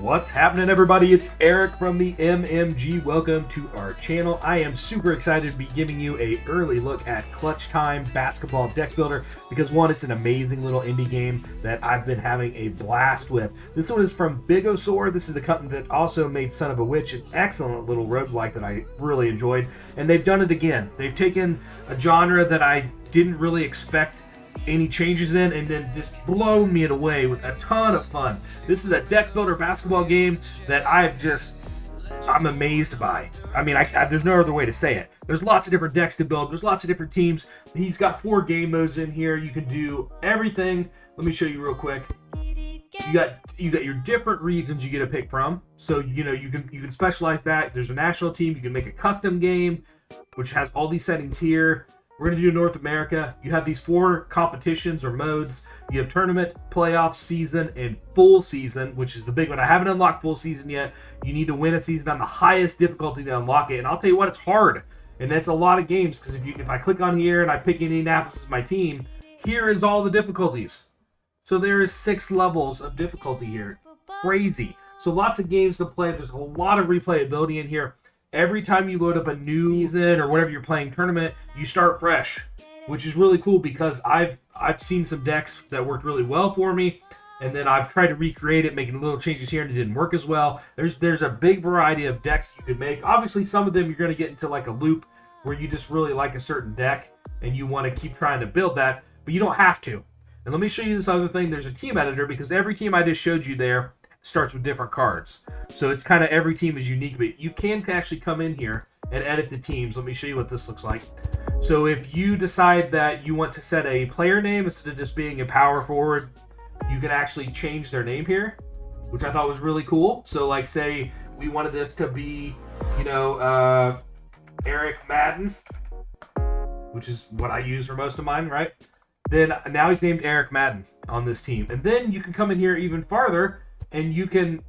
What's happening, everybody? It's Eric from the MMG. Welcome to our channel. I am super excited to be giving you an early look at Clutchtime Basketball Deck Builder because, one, it's an amazing little indie game that I've been having a blast with. This one is from Bigosaur. This is the company that also made Son of a Witch, an excellent little roguelike that I really enjoyed. And they've done it again. They've taken a genre that I didn't really expect any changes in, and then just blown me away with a ton of fun. This is a deck builder basketball game that I'm amazed by. I mean, there's no other way to say it. There's lots of different decks to build. There's lots of different teams. He's got 4 game modes in here. You can do everything. Let me show you real quick. You got your different regions you get to pick from. So you can specialize that. There's a national team. You can make a custom game, which has all these settings here. We're going to do North America. You have these 4 competitions or modes. You have tournament, playoff, season, and full season, which is the big one. I haven't unlocked full season yet. You need to win a season on the highest difficulty to unlock it. And I'll tell you what, it's hard. And that's a lot of games, because if I click on here and I pick Indianapolis as my team, here is all the difficulties. So there is 6 levels of difficulty here. Crazy. So lots of games to play. There's a lot of replayability in here. Every time you load up a new season or whatever you're playing tournament, you start fresh, which is really cool because I've seen some decks that worked really well for me, and then I've tried to recreate it, making little changes here, and it didn't work as well. There's a big variety of decks you could make. Obviously, some of them you're going to get into like a loop where you just really like a certain deck and you want to keep trying to build that, but you don't have to. And let me show you this other thing. There's a team editor, because every team I just showed you there starts with different cards. So it's kind of, every team is unique, but you can actually come in here and edit the teams. Let me show you what this looks like. So if you decide that you want to set a player name instead of just being a power forward, you can actually change their name here, which I thought was really cool. So like, say we wanted this to be, Eric Madden, which is what I use for most of mine, right? Then now he's named Eric Madden on this team. And then you can come in here even farther, and you can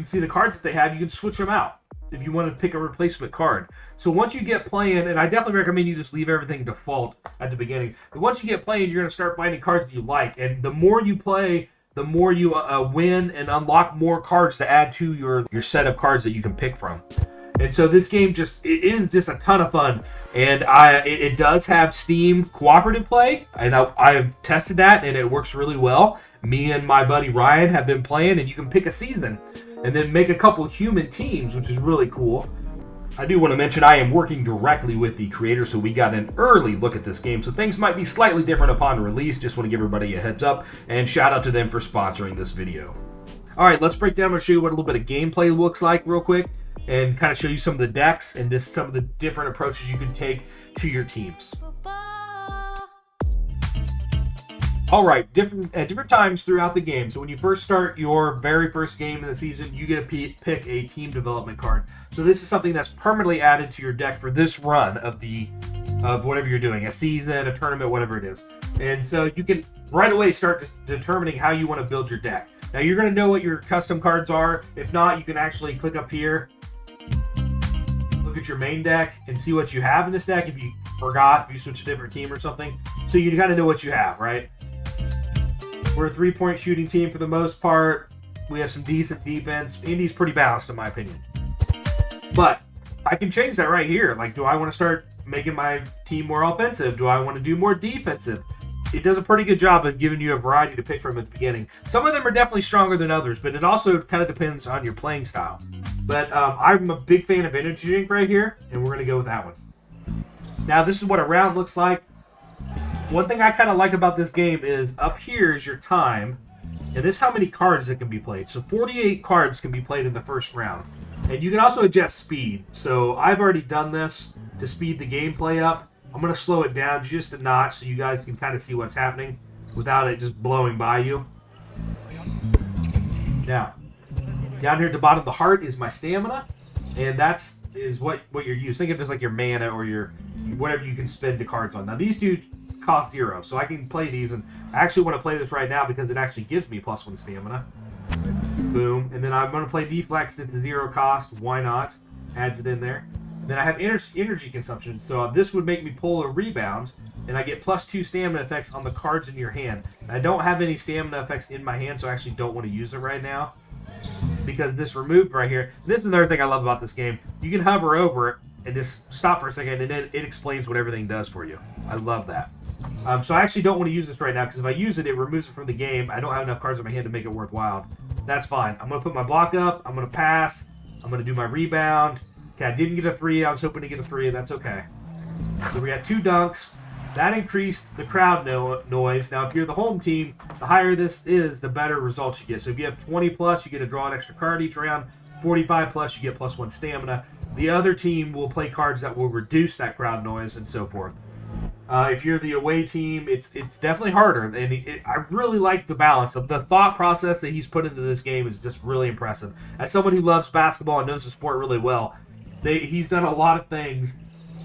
see the cards that they have. You can switch them out if you want to pick a replacement card. So once you get playing, and I definitely recommend you just leave everything default at the beginning. But once you get playing, you're going to start finding cards that you like. And the more you play, the more you win and unlock more cards to add to your set of cards that you can pick from. And so this game is just a ton of fun. And it does have Steam cooperative play. And I've tested that, and it works really well. Me and my buddy Ryan have been playing, and you can pick a season and then make a couple human teams, which is really cool. I do want to mention I am working directly with the creator, so we got an early look at this game. So things might be slightly different upon release. Just want to give everybody a heads up, and shout out to them for sponsoring this video. All right, let's break down. I'm going to show you what a little bit of gameplay looks like real quick, and kind of show you some of the decks and just some of the different approaches you can take to your teams. All right, at different times throughout the game. So when you first start your very first game in the season, you get to pick a team development card. So this is something that's permanently added to your deck for this run of whatever you're doing, a season, a tournament, whatever it is. And so you can right away start determining how you want to build your deck. Now you're going to know what your custom cards are. If not, you can actually click up here, look at your main deck, and see what you have in this deck if you forgot, if you switch a different team or something. So you kind of know what you have, right? We're a 3-point shooting team for the most part. We have some decent defense. Indy's pretty balanced in my opinion. But I can change that right here. Like, do I want to start making my team more offensive? Do I want to do more defensive? It does a pretty good job of giving you a variety to pick from at the beginning. Some of them are definitely stronger than others, but it also kind of depends on your playing style. But I'm a big fan of energy drink right here, and we're going to go with that one. Now, this is what a round looks like. One thing I kind of like about this game is up here is your time, and this is how many cards that can be played. So 48 cards can be played in the first round. And you can also adjust speed. So I've already done this to speed the gameplay up. I'm going to slow it down just a notch so you guys can kind of see what's happening without it just blowing by you. Now, down here at the bottom of the heart is my stamina, and that's what you're using. Think of it as like your mana or your whatever you can spend the cards on. Now these two cost 0, so I can play these, and I actually want to play this right now because it actually gives me +1 stamina. Boom. And then I'm going to play Deflex at the 0 cost. Why not? Adds it in there. And then I have energy consumption, so this would make me pull a rebound, and I get +2 stamina effects on the cards in your hand. And I don't have any stamina effects in my hand, so I actually don't want to use it right now. because this removed right here. This is another thing I love about this game. You can hover over it and just stop for a second, and then it explains what everything does for you. I love that. So I actually don't want to use this right now, because if I use it, it removes it from the game. I don't have enough cards in my hand to make it worthwhile. That's fine. I'm going to put my block up. I'm going to pass. I'm going to do my rebound. Okay, I didn't get a 3. I was hoping to get a 3. That's okay. So we got 2 dunks. That increased the crowd noise. Now, if you're the home team, the higher this is, the better results you get. So if you have 20 plus, you get to draw an extra card each round. 45 plus, you get +1 stamina. The other team will play cards that will reduce that crowd noise and so forth. If you're the away team, it's definitely harder. And I really like the balance of the thought process that he's put into this game is just really impressive. As someone who loves basketball and knows the sport really well, he's done a lot of things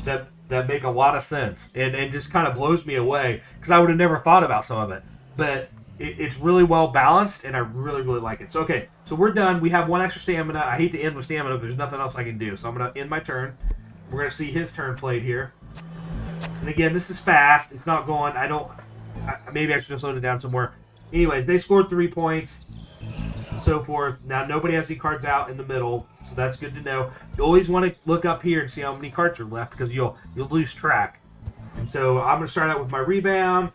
that make a lot of sense and just kind of blows me away, because I would have never thought about some of it. But it's really well balanced, and I really, really like it. So, okay, so we're done. We have 1 extra stamina. I hate to end with stamina, but there's nothing else I can do. So I'm going to end my turn. We're going to see his turn played here. And again, this is fast. It's not going. Maybe I should have slowed it down some more. Anyways, they scored 3 points, and so forth. Now, nobody has any cards out in the middle, so that's good to know. You always want to look up here and see how many cards are left, because you'll lose track. And so I'm going to start out with my rebound.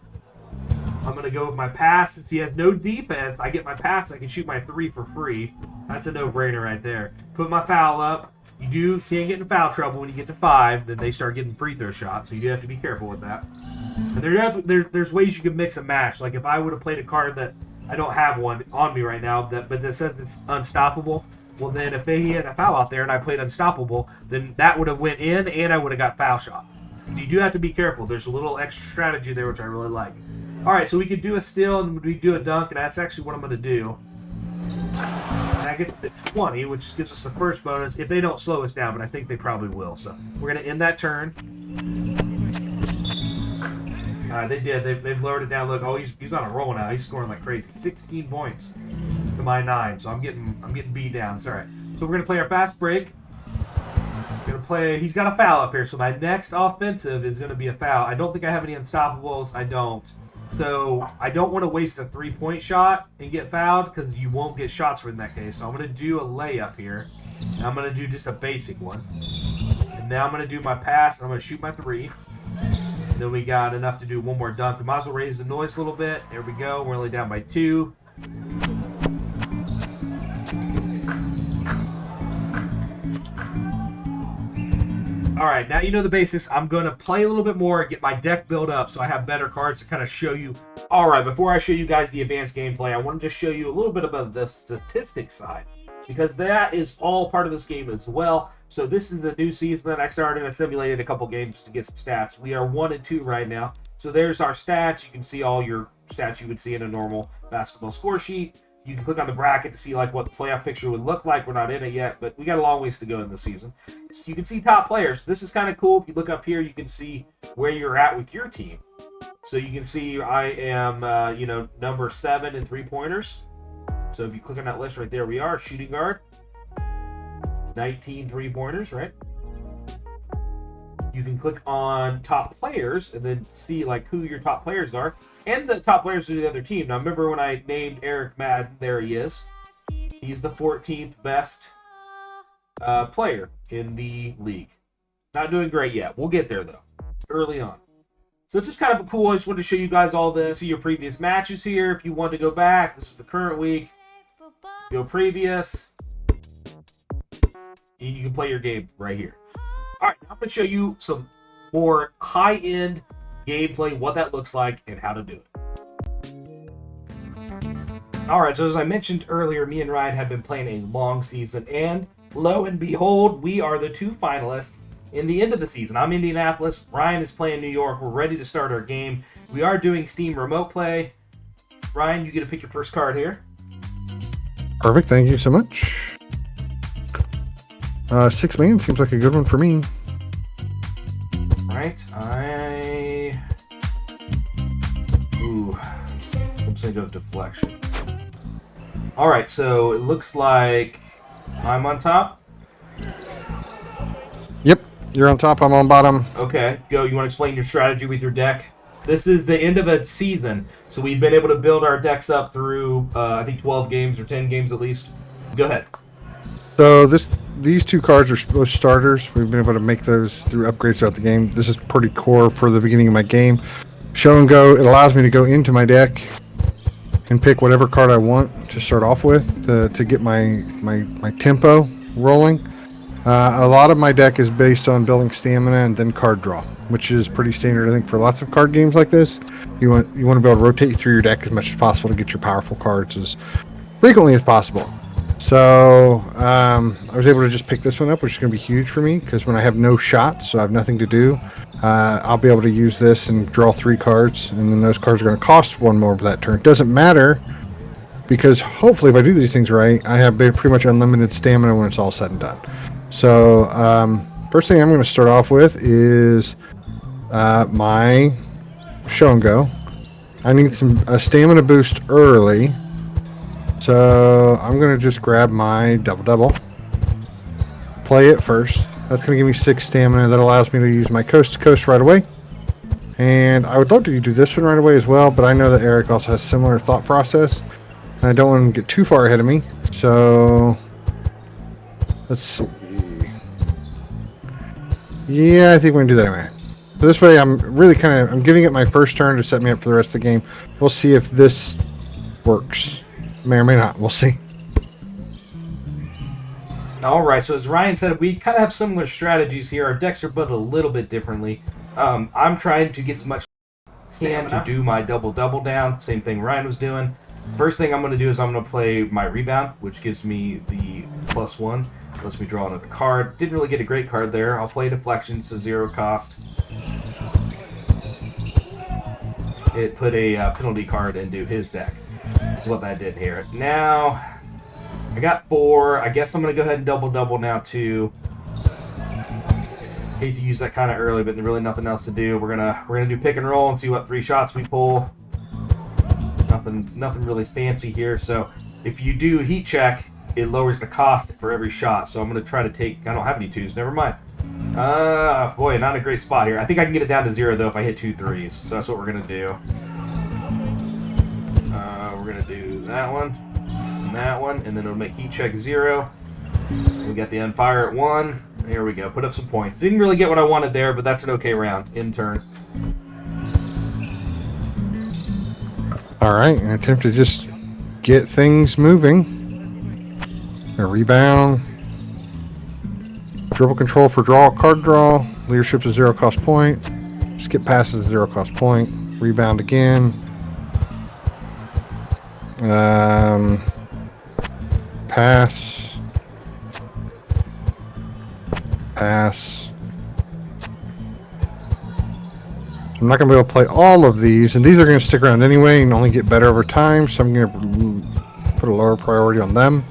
I'm going to go with my pass. Since he has no defense, I get my pass. I can shoot my 3 for free. That's a no-brainer right there. Put my foul up. You can't get in foul trouble when you get to 5. Then they start getting free throw shots, so you do have to be careful with that. And there's ways you can mix and match. Like if I would have played a card that I don't have one on me right now, but that says it's unstoppable, well then if they had a foul out there and I played unstoppable, then that would have went in and I would have got foul shot. You do have to be careful. There's a little extra strategy there, which I really like. All right, so we could do a steal and we do a dunk, and that's actually what I'm going to do. And that gets to 20, which gives us the first bonus if they don't slow us down, but I think they probably will. So we're going to end that turn. All right, they did. They've lowered it down. Look, oh, he's on a roll now. He's scoring like crazy. 16 points to my 9, so I'm getting beat down. It's all right. So we're going to play our fast break. He's got a foul up here, so my next offensive is going to be a foul. I don't think I have any unstoppables. I don't. So I don't want to waste a 3-point shot and get fouled, because you won't get shots for in that case. So I'm going to do a layup here. And I'm going to do just a basic one. And now I'm going to do my pass, and I'm going to shoot my 3. And then we got enough to do 1 more dunk. We might as well raise the noise a little bit. There we go. We're only down by 2. All right, now you know the basics. I'm going to play a little bit more, get my deck built up so I have better cards to kind of show you. All right, before I show you guys the advanced gameplay, I want to just show you a little bit about the statistics side, because that is all part of this game as well. So this is the new season that I started. I simulated a couple games to get some stats. We are 1 and 2 right now. So there's our stats. You can see all your stats you would see in a normal basketball score sheet. You can click on the bracket to see like what the playoff picture would look like. We're not in it yet, but we got a long ways to go in the season. So you can see top players. This is kind of cool. If you look up here, you can see where you're at with your team. So you can see I am, number 7 in 3-pointers. So if you click on that list right there, we are shooting guard. 19 3-pointers, right? You can click on top players and then see like who your top players are and the top players of the other team. Now remember when I named Eric Madden, there he is. He's the 14th best player in the league. Not doing great yet. We'll get there though, early on. So it's just kind of cool. I just wanted to show you guys all this. See your previous matches here. If you want to go back, this is the current week. Go previous. And you can play your game right here. All right, now I'm going to show you some more high-end gameplay, what that looks like, and how to do it. All right, so as I mentioned earlier, me and Ryan have been playing a long season, and lo and behold, we are the 2 finalists in the end of the season. I'm Indianapolis, Ryan is playing New York. We're ready to start our game. We are doing Steam Remote Play. Ryan, you get to pick your first card here. Perfect, thank you so much. 6 man seems like a good one for me. Right, I'm just gonna go with deflection. All right, so it looks like I'm on top. Yep, you're on top, I'm on bottom. Okay, go. You want to explain your strategy with your deck? This is the end of a season, so we've been able to build our decks up through, I think 12 games or 10 games at least. Go ahead. So these two cards are both starters. We've been able to make those through upgrades throughout the game. This is pretty core for the beginning of my game. Show and go. It allows me to go into my deck and pick whatever card I want to start off with to get my tempo rolling. A lot of my deck is based on building stamina and then card draw, which is pretty standard, I think, for lots of card games like this. You want to be able to rotate through your deck as much as possible to get your powerful cards as frequently as possible. So I was able to just pick this one up, which is going to be huge for me because when I have no shots, so I have nothing to do, I'll be able to use this and draw 3 cards, and then those cards are going to cost 1 more for that turn. It doesn't matter because hopefully if I do these things right, I have pretty much unlimited stamina when it's all said and done. So first thing I'm going to start off with is my show and go. I need a stamina boost early. So I'm going to just grab my double, play it first. That's going to give me 6 stamina. That allows me to use my coast to coast right away. And I would love to do this one right away as well, but I know that Eric also has similar thought process. And I don't want him to get too far ahead of me. So let's see. Yeah, I think we're going to do that anyway. So this way I'm really I'm giving it my first turn to set me up for the rest of the game. We'll see if this works. May or may not. We'll see. Alright, so as Ryan said, we kind of have similar strategies here. Our decks are built a little bit differently. I'm trying to get as much stamina to do my double down. Same thing Ryan was doing. First thing I'm going to do is I'm going to play my rebound, which gives me the +1. Lets me draw another card. Didn't really get a great card there. I'll play deflection, so 0 cost. It put a penalty card into his deck. That's what that did here. Now, I got 4. I guess I'm going to go ahead and double now, too. Hate to use that kind of early, but really nothing else to do. We're gonna do pick and roll and see what 3 shots we pull. Nothing really fancy here. So if you do heat check, it lowers the cost for every shot. So I'm going to try to take... I don't have any 2s. Never mind. Boy, not a great spot here. I think I can get it down to 0, though, if I hit 2 3s. So that's what we're going to do. We're going to do that one, and then it'll make heat check 0. We got the Unfire at 1. Here we go. Put up some points. Didn't really get what I wanted there, but that's an okay round. In turn. All right, and attempt to just get things moving. A rebound. Dribble control for card draw. Leadership's a 0 cost point. Skip passes 0 cost point. Rebound again. Pass. Pass. I'm not going to be able to play all of these, and these are going to stick around anyway and only get better over time, so I'm going to put a lower priority on them.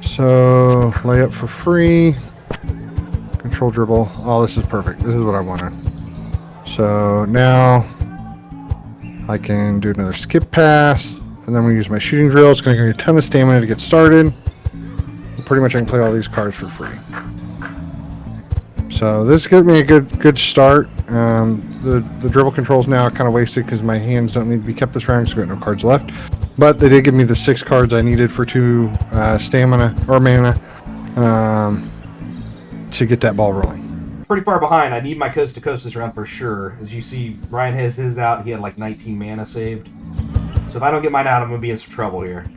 So layup for free. Control dribble. Oh, this is perfect. This is what I wanted. So now I can do another skip pass, and then we use my shooting drill. It's going to give me a ton of stamina to get started. And pretty much I can play all these cards for free. So this gives me a good start. The dribble controls now kind of wasted because my hands don't need to be kept this round because I've got no cards left. But they did give me the 6 cards I needed for 2 stamina or mana to get that ball rolling. Pretty far behind. I need my coast to coast this round for sure. As you see, Ryan has his out. He had like 19 mana saved. So if I don't get mine out, I'm going to be in some trouble here.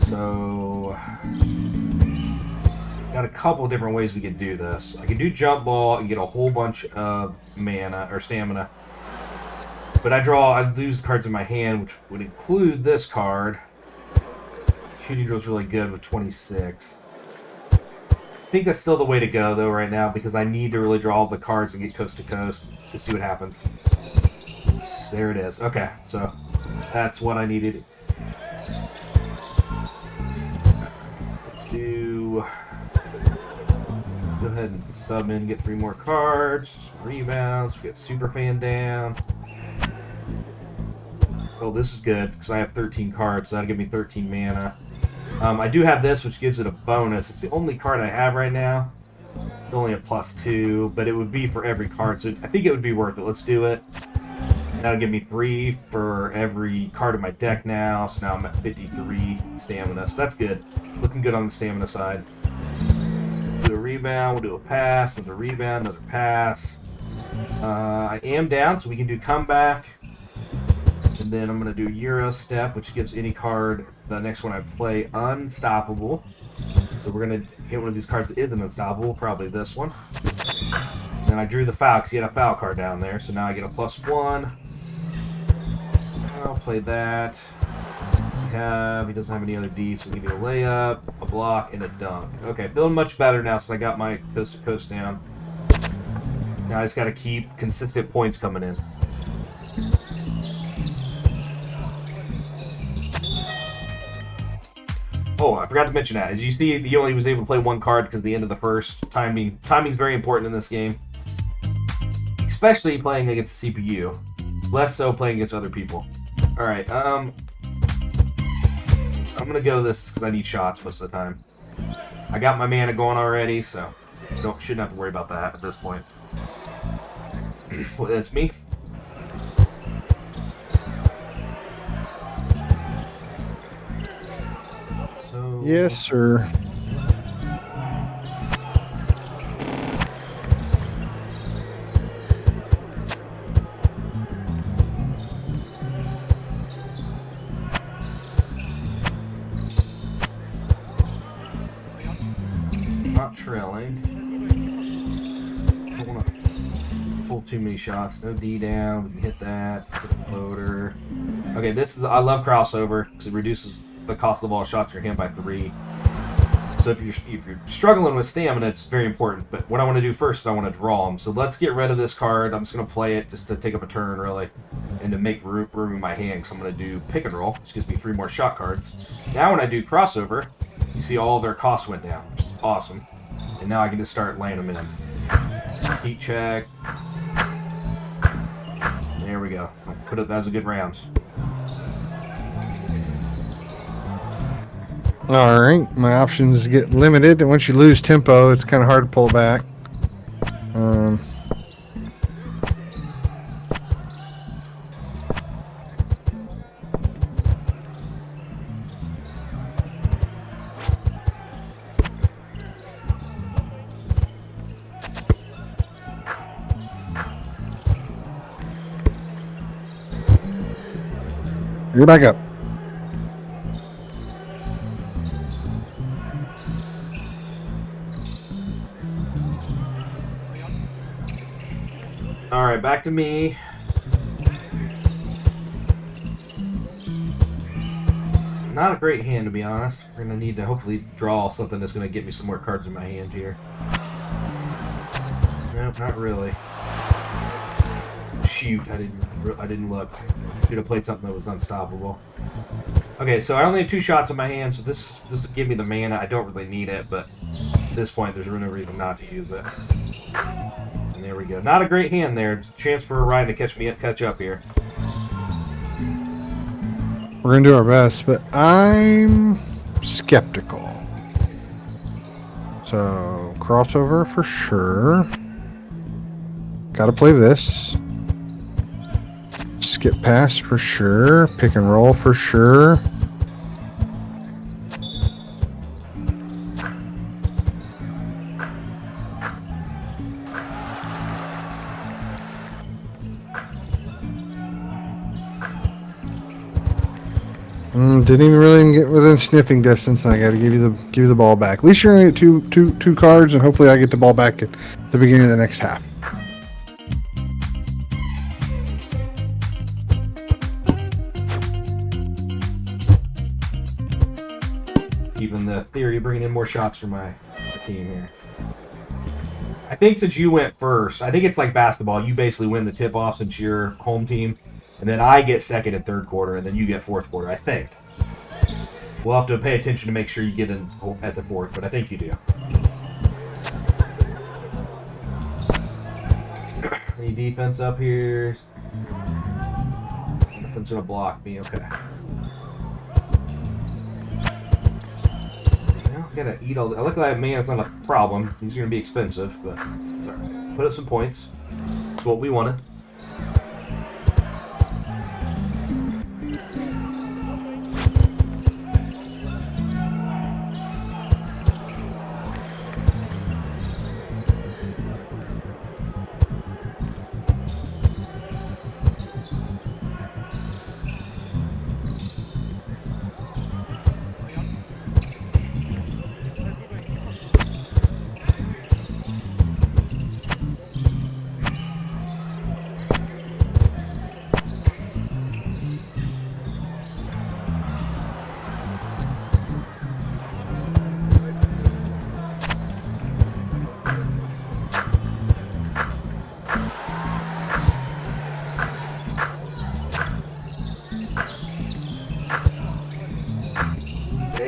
So got a couple of different ways we could do this. I could do jump ball and get a whole bunch of mana or stamina. But I lose cards in my hand, which would include this card. Shooting drill's really good with 26. I think that's still the way to go, though, right now, because I need to really draw all the cards and get coast to coast to see what happens. There it is. Okay, so that's what I needed. Let's go ahead and sub in, get 3 more cards. Rebounds, we get Super Fan down. Oh, this is good, because I have 13 cards, so that'll give me 13 mana. I do have this, which gives it a bonus. It's the only card I have right now. It's only a +2, but it would be for every card, so I think it would be worth it. Let's do it. That'll give me 3 for every card in my deck now, so now I'm at 53 stamina, so that's good. Looking good on the stamina side. Do a rebound, we'll do a pass, another rebound, another pass. I am down, so we can do comeback. And then I'm going to do Euro Step, which gives any card, the next one I play, unstoppable. So we're going to hit one of these cards that isn't unstoppable, probably this one. And then I drew the foul, because he had a foul card down there, so now I get a +1. I'll play that. He doesn't have any other D, so we give me a layup, a block, and a dunk. Okay, feeling much better now since I got my coast to coast down. Now I just got to keep consistent points coming in. Oh, I forgot to mention that. As you see, he only was able to play one card because the end of the first. Timing's very important in this game. Especially playing against the CPU. Less so playing against other people. Alright, I'm gonna go this because I need shots most of the time. I got my mana going already, so shouldn't have to worry about that at this point. Well, that's me. So... Yes, sir. Not trailing. Don't want to pull too many shots. No D down. We can hit that. Hit a floater. Okay, I love crossover because it reduces the cost of all shots in your hand by 3. So if you're struggling with stamina, it's very important. But what I want to do first is I want to draw them. So let's get rid of this card. I'm just going to play it just to take up a turn, really, and to make room in my hand. So I'm going to do pick and roll, which gives me 3 more shot cards. Now when I do crossover, you see all their costs went down, which is awesome. And now I can just start laying them in. Heat check. There we go. That was a good round. Alright, my options get limited, and once you lose tempo, it's kind of hard to pull back. You're back up. Alright, back to me. Not a great hand, to be honest. We're going to need to hopefully draw something that's going to get me some more cards in my hand here. Nope, not really. Shoot, I didn't look. Should have played something that was unstoppable. Okay, so I only have 2 shots in my hand, so this will give me the mana. I don't really need it, but at this point, there's no reason not to use it. And there we go. Not a great hand there. It's a chance for Ryan to catch up here. We're going to do our best, but I'm skeptical. So, crossover for sure. Gotta play this. Skip pass for sure. Pick and roll for sure. Didn't even really get within sniffing distance, and I got to give you the ball back. At least you're going to get two cards, and hopefully I get the ball back at the beginning of the next half. Keeping the theory of bringing in more shots for my team here. I think since you went first, I think it's like basketball. You basically win the tip-off since you're home team, and then I get second and third quarter, and then you get fourth quarter, I think. We'll have to pay attention to make sure you get in at the fourth, but I think you do. Any defense up here? Nothing's gonna block me, okay. Well, I gotta eat all. I look like man, it's not a problem. These are gonna be expensive, but it's alright. Put up some points. That's what we wanted.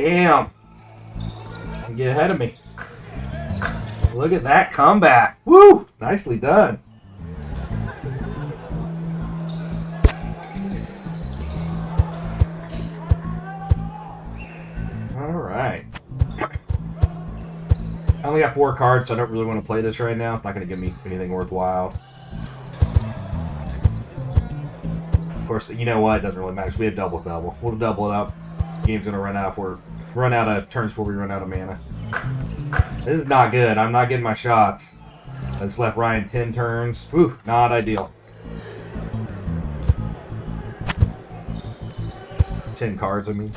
Damn. Get ahead of me. Look at that comeback. Woo! Nicely done. All right. I only got 4 cards, so I don't really want to play this right now. It's not going to give me anything worthwhile. Of course, you know what? It doesn't really matter. We have double. We'll double it up. Game's going to run out of turns before we run out of mana. This is not good. I'm not getting my shots. I just left Ryan 10 turns. Whew, not ideal. 10 cards, I mean.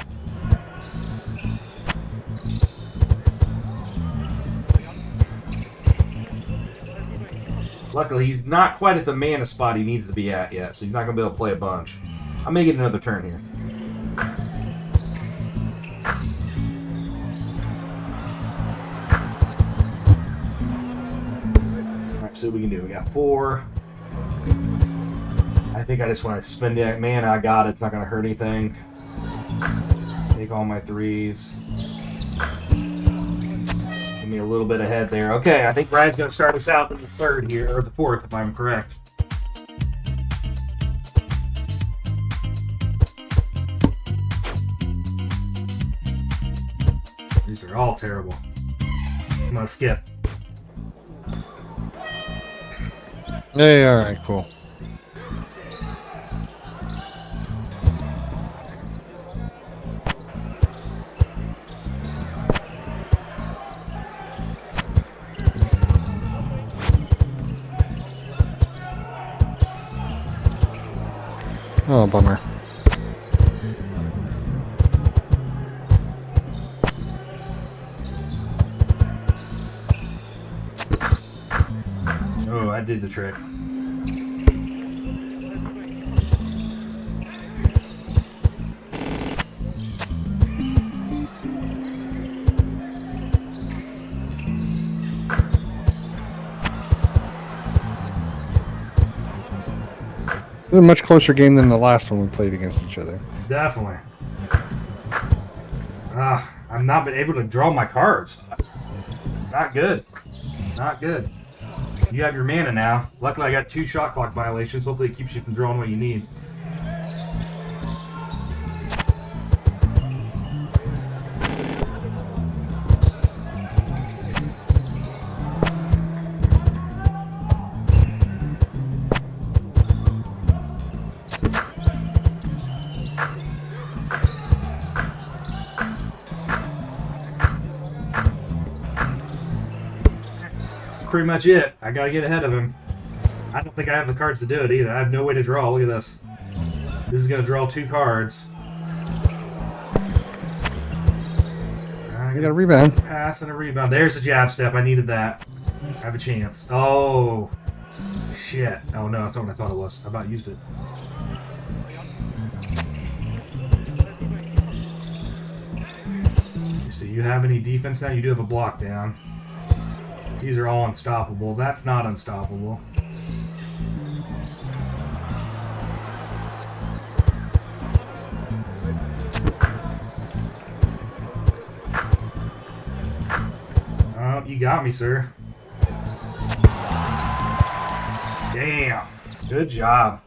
Luckily, he's not quite at the mana spot he needs to be at yet, so he's not going to be able to play a bunch. I'm making another turn here. Alright, see what we can do. We got 4. I think I just want to spend the mana. I got it. It's not going to hurt anything. Take all my 3s. Give me a little bit ahead there. Okay, I think Brian's going to start us out in the 3rd here, or the 4th, if I'm correct. These are all terrible. I'm going to skip. Hey, alright, cool. Oh, bummer. Oh, I did the trick. This is a much closer game than the last one we played against each other. Definitely. I've not been able to draw my cards. Not good. Not good. You have your mana now. Luckily, I got 2 shot clock violations. Hopefully, it keeps you from drawing what you need. Pretty much it. I gotta get ahead of him. I don't think I have the cards to do it either. I have no way to draw. Look at this. This is gonna draw 2 cards. You got a rebound. Pass and a rebound. There's a jab step. I needed that. I have a chance. Oh, shit. Oh no, that's not what I thought it was. I about used it. You see, you have any defense now? You do have a block down. These are all unstoppable. That's not unstoppable. Oh, you got me, sir. Damn. Good job.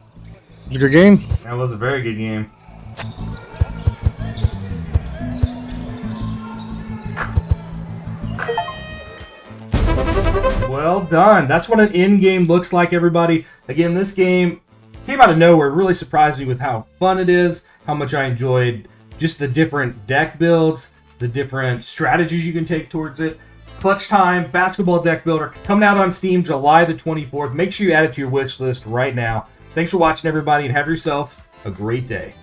Was it a good game? That was a very good game. Well done. That's what an end game looks like, everybody. Again, this game came out of nowhere. Really surprised me with how fun it is, how much I enjoyed just the different deck builds, the different strategies you can take towards it. Clutchtime Basketball Deck Builder coming out on Steam July the 24th. Make sure you add it to your wish list right now. Thanks for watching, everybody, and have yourself a great day.